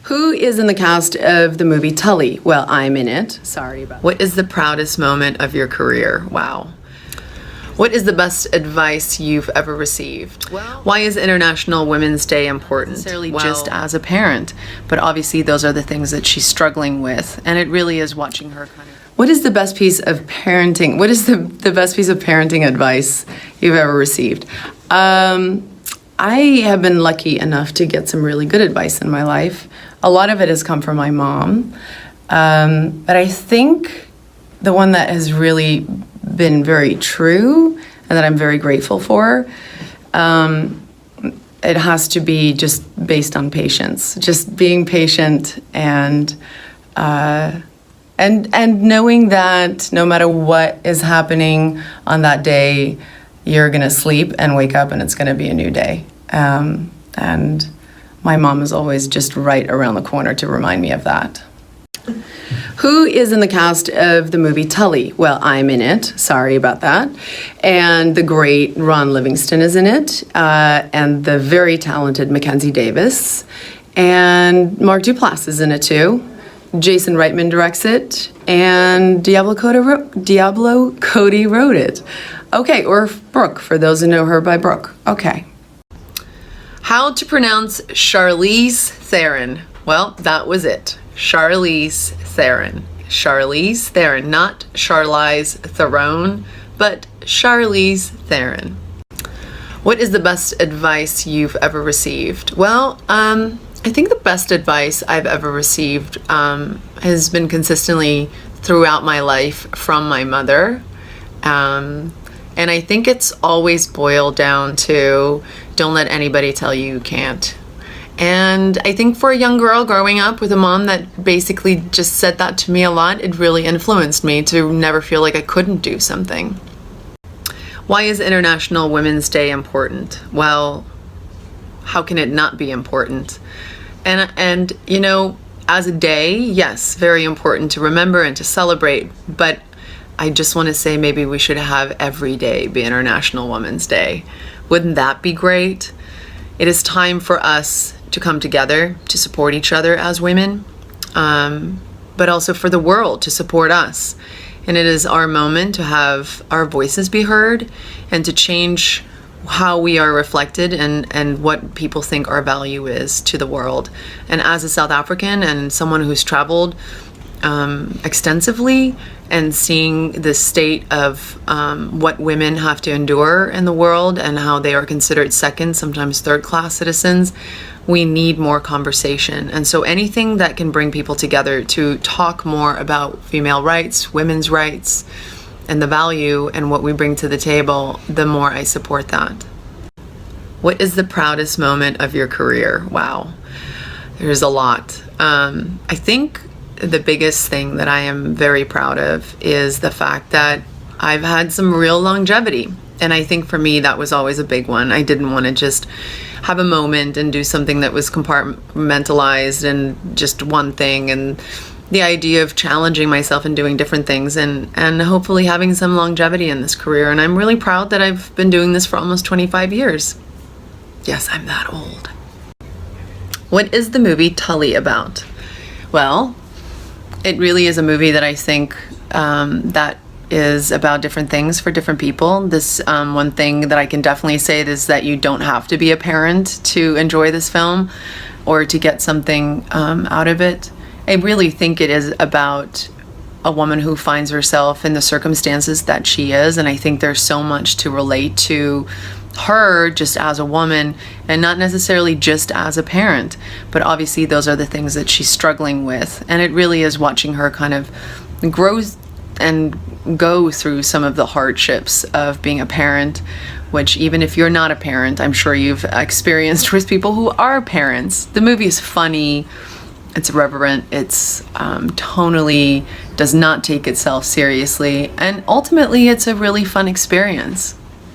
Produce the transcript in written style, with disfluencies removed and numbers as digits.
Who is in the cast of the movie Tully? Well, I'm in it. Sorry about that. What is the proudest moment of your career? Wow. What is the best advice you've ever received? Well, why is International Women's Day important? Necessarily just as a parent, but obviously those are the things that she's struggling with, and it really is watching her kind of. What is the best piece of parenting? What is the best piece of parenting advice you've ever received? I have been lucky enough to get some really good advice in my life. A lot of it has come from my mom, but I think the one that has really been very true and that I'm very grateful for, it has to be just based on patience, just being patient and knowing that no matter what is happening on that day, you're gonna sleep and wake up and it's gonna be a new day. And my mom is always just right around the corner to remind me of that. Who is in the cast of the movie Tully? Well, I'm in it. Sorry about that. And the great Ron Livingston is in it, and the very talented Mackenzie Davis. And Mark Duplass is in it too. Jason Reitman directs it, and Diablo Cody wrote it. Okay, or Brooke, for those who know her by Brooke. Okay. How to pronounce Charlize Theron? Well, that was it. Charlize Theron. Charlize Theron, not Charlize Theron, but Charlize Theron. What is the best advice you've ever received? Well, I think the best advice I've ever received has been consistently throughout my life from my mother. And I think it's always boiled down to don't let anybody tell you can't. And I think for a young girl growing up with a mom that basically just said that to me a lot, it really influenced me to never feel like I couldn't do something. Why is International Women's Day important? Well, how can it not be important? And you know, as a day, yes, very important to remember and to celebrate, but I just want to say maybe we should have every day be International Women's Day. Wouldn't that be great? It is time for us to come together to support each other as women, but also for the world to support us. And it is our moment to have our voices be heard and to change how we are reflected and what people think our value is to the world. And as a South African and someone who's traveled extensively and seeing the state of what women have to endure in the world and how they are considered second, sometimes third-class citizens, we need more conversation. And so anything that can bring people together to talk more about female rights, women's rights, and the value and what we bring to the table, the more I support that. What is the proudest moment of your career? Wow, there's a lot. I think the biggest thing that I am very proud of is the fact that I've had some real longevity. And I think for me, that was always a big one. I didn't want to just have a moment and do something that was compartmentalized and just one thing. And the idea of challenging myself and doing different things and hopefully having some longevity in this career. And I'm really proud that I've been doing this for almost 25 years. Yes, I'm that old. What is the movie Tully about? Well, it really is a movie that I think that is about different things for different people. This one thing that I can definitely say is that you don't have to be a parent to enjoy this film or to get something out of it. I really think it is about a woman who finds herself in the circumstances that she is, and I think there's so much to relate to her just as a woman and not necessarily just as a parent, but obviously those are the things that she's struggling with, and it really is watching her kind of grow and go through some of the hardships of being a parent, which even if you're not a parent, I'm sure you've experienced with people who are parents. The movie is funny, it's irreverent, it's tonally does not take itself seriously, and ultimately it's a really fun experience.